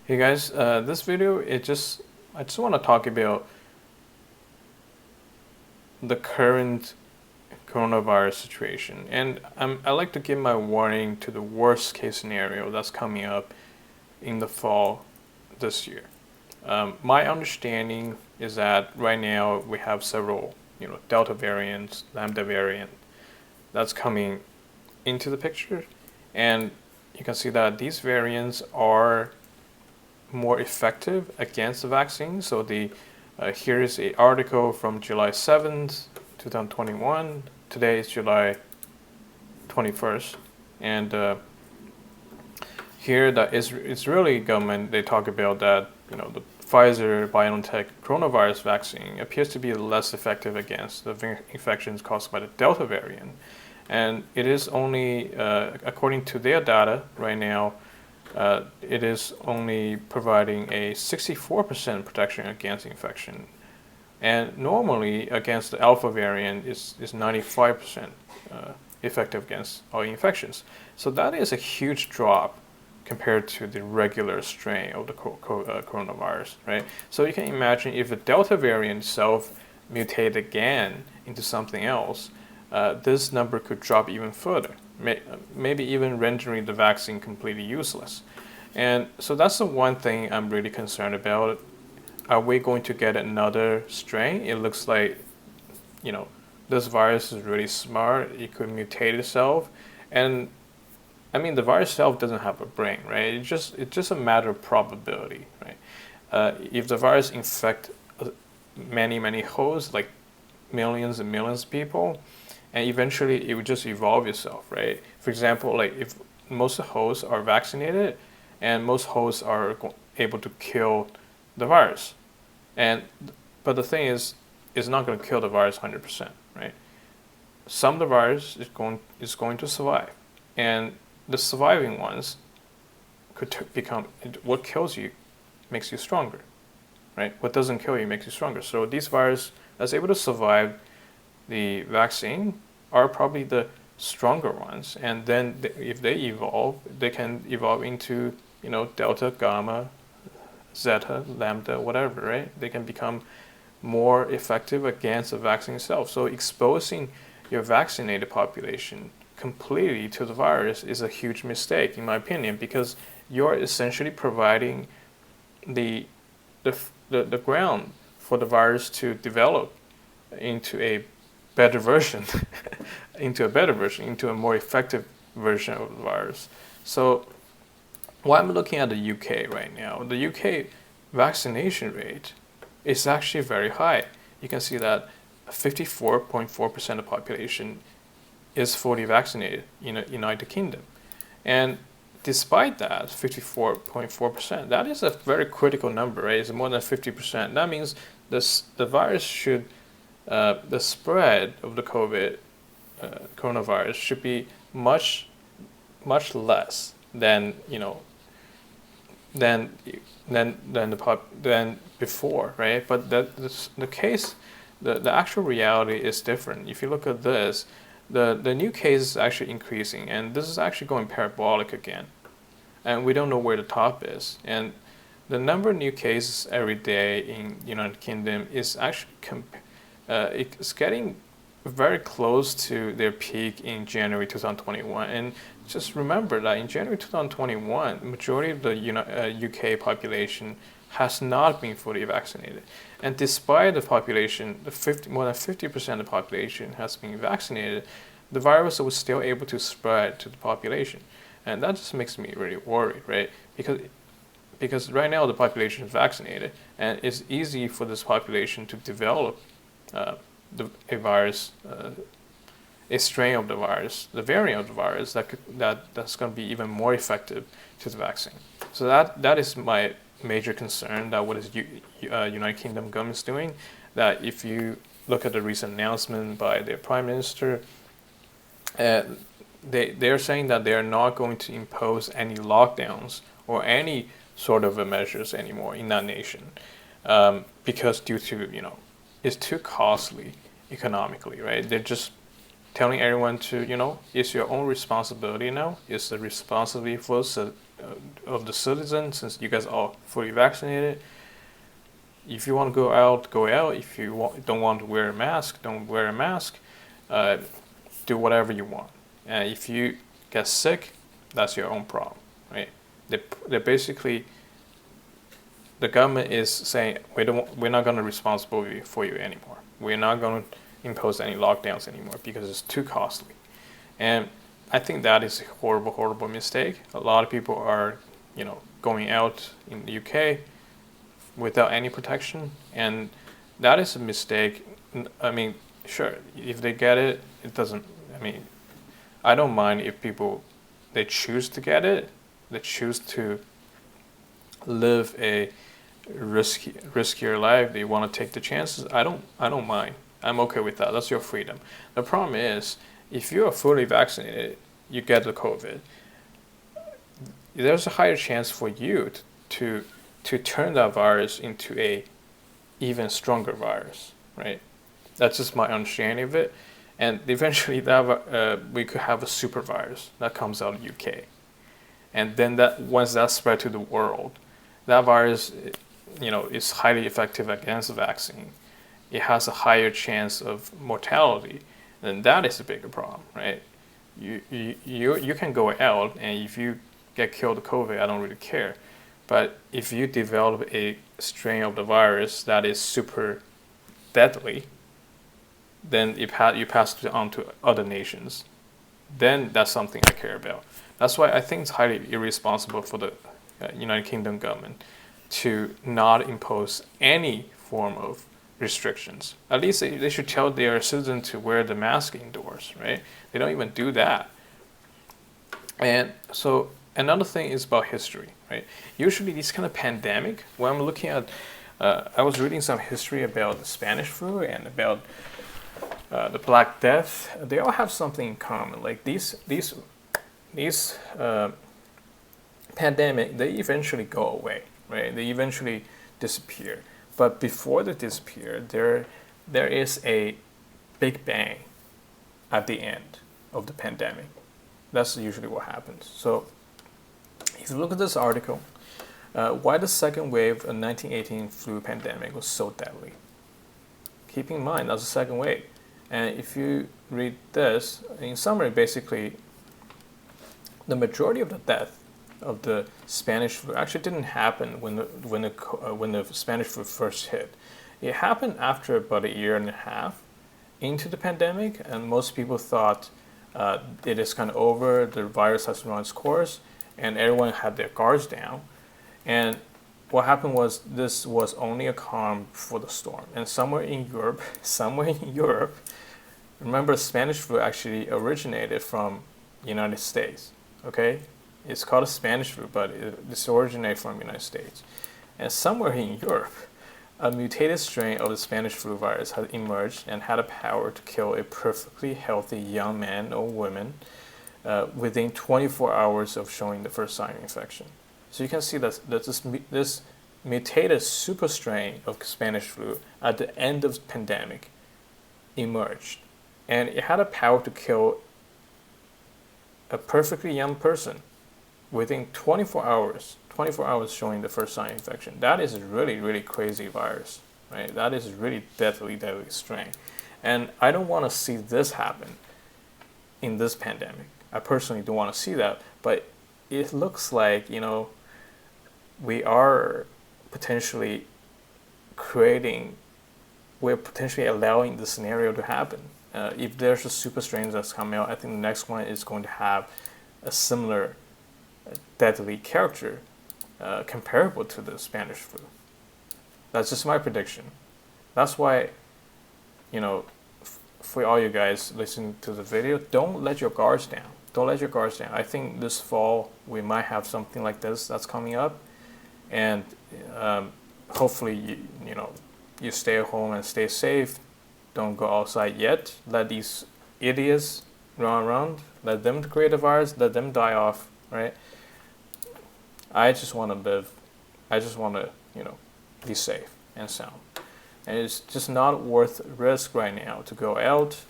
Hey guys, this video I just want to talk about the current coronavirus situation, and I like to give my warning to the worst case scenario that's coming up in the fall this year. My understanding is that right now we have several, Delta variants, Lambda variant that's coming into the picture, and you can see that these variants are more effective against the vaccine. So here is an article from July 7th, 2021. Today is July 21st, and here the Israeli government, they talk about that the Pfizer BioNTech coronavirus vaccine appears to be less effective against the infections caused by the Delta variant, and it is only according to their data right now. It is only providing a 64% protection against infection. And normally against the alpha variant is 95% effective against all infections. So that is a huge drop compared to the regular strain of the coronavirus, right? So you can imagine if the Delta variant itself mutate again into something else, this number could drop even further, maybe even rendering the vaccine completely useless. And so that's the one thing I'm really concerned about. Are we going to get another strain? It looks like, this virus is really smart. It could mutate itself. And I mean, the virus itself doesn't have a brain, right? It's just a matter of probability, right? If the virus infect many hosts, like millions and millions of people, and eventually it would just evolve itself, right? For example, like if most hosts are vaccinated, and most hosts are able to kill the virus, but the thing is, it's not going to kill the virus 100%, right? Some of the virus is going to survive, and the surviving ones could become what kills you makes you stronger, right? What doesn't kill you makes you stronger. So these viruses that's able to survive the vaccine are probably the stronger ones, and then if they evolve, they can evolve into delta, gamma, zeta, lambda, whatever, right? They can become more effective against the vaccine itself. So exposing your vaccinated population completely to the virus is a huge mistake, in my opinion, because you're essentially providing the ground for the virus to develop into a better version, into a more effective version of the virus. So, while I'm looking at the UK right now, the UK vaccination rate is actually very high. You can see that 54.4% of the population is fully vaccinated in the United Kingdom. And despite that, 54.4%, that is a very critical number, right? It's more than 50%. That means the virus should, the spread of the coronavirus should be much less than than than before, right? But the case, the actual reality is different. If you look at this, the new case is actually increasing, and this is actually going parabolic again, and we don't know where the top is. And the number of new cases every day in United Kingdom is actually it's getting very close to their peak in January 2021. And just remember that in January 2021, majority of the UK population has not been fully vaccinated. And despite the population, more than 50% of the population has been vaccinated, the virus was still able to spread to the population. And that just makes me really worried, right? Because right now the population is vaccinated, and it's easy for this population to develop a virus, a strain of the virus, the variant of the virus that's going to be even more effective to the vaccine. So that is my major concern. That what is United Kingdom government is doing. That if you look at the recent announcement by their prime minister, they're saying that they are not going to impose any lockdowns or any sort of measures anymore in that nation, because due to it's too costly economically, right? They're just telling everyone to it's your own responsibility now. It's the responsibility for of the citizens, since you guys are fully vaccinated. If you want to go out, go out. If you don't want to wear a mask, don't wear a mask. Uh, do whatever you want. And if you get sick, that's your own problem, right? They basically, the government is saying we're not going to be responsible for you anymore. We're not going to impose any lockdowns anymore because it's too costly. And I think that is a horrible, horrible mistake. A lot of people are, going out in the UK without any protection, and that is a mistake. I mean, sure, if they get it, it doesn't. I mean, I don't mind if people they choose to get it, they choose to live a riskier life. They want to take the chances. I don't mind. I'm okay with that. That's your freedom. The problem is, if you are fully vaccinated, you get the COVID. There's a higher chance for you to turn that virus into a even stronger virus, right? That's just my understanding of it. And eventually, we could have a super virus that comes out of UK, and then once that spread to the world, that virus, is highly effective against the vaccine. It has a higher chance of mortality, then that is a bigger problem, right? You can go out, and if you get killed with COVID, I don't really care. But if you develop a strain of the virus that is super deadly, then you pass it on to other nations. Then that's something I care about. That's why I think it's highly irresponsible for the United Kingdom government to not impose any form of restrictions. At least they should tell their citizens to wear the mask indoors, right? They don't even do that. And so another thing is about history, right? Usually these kind of pandemic, when I'm looking at, I was reading some history about the Spanish flu and about the Black Death. They all have something in common. Like these pandemic, they eventually go away, right? They eventually disappear. But before they disappear, there is a big bang at the end of the pandemic. That's usually what happens. So if you look at this article, why the second wave of 1918 flu pandemic was so deadly. Keep in mind, that's the second wave. And if you read this, in summary, basically, the majority of the death of the Spanish flu actually didn't happen when the Spanish flu first hit. It happened after about a year and a half into the pandemic, and most people thought it is kind of over, the virus has run its course, and everyone had their guards down. And what happened was this was only a calm before the storm. And somewhere in Europe, remember Spanish flu actually originated from the United States, okay? It's called a Spanish flu, but it's originated from the United States. And somewhere in Europe, a mutated strain of the Spanish flu virus had emerged and had a power to kill a perfectly healthy young man or woman within 24 hours of showing the first sign of infection. So you can see that this mutated super strain of Spanish flu at the end of the pandemic emerged. And it had a power to kill a perfectly young person within 24 hours showing the first sign of infection. That is a really, really crazy virus, right? That is a really deadly strain. And I don't want to see this happen in this pandemic. I personally don't want to see that, but it looks like, we are potentially we're potentially allowing the scenario to happen. If there's a super strain that's coming out, I think the next one is going to have a similar deadly character comparable to the Spanish flu. That's just my prediction. That's why, for all you guys listening to the video, don't let your guards down. Don't let your guards down. I think this fall we might have something like this that's coming up, and hopefully you stay at home and stay safe. Don't go outside yet. Let these idiots run around. Let them create a virus. Let them die off. Right? I just want to live. I just want to be safe and sound. And it's just not worth risk right now to go out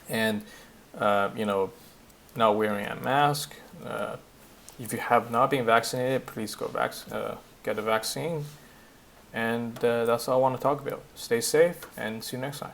and not wearing a mask, if you have not been vaccinated, please go get a vaccine. And that's all I want to talk about. Stay safe and see you next time.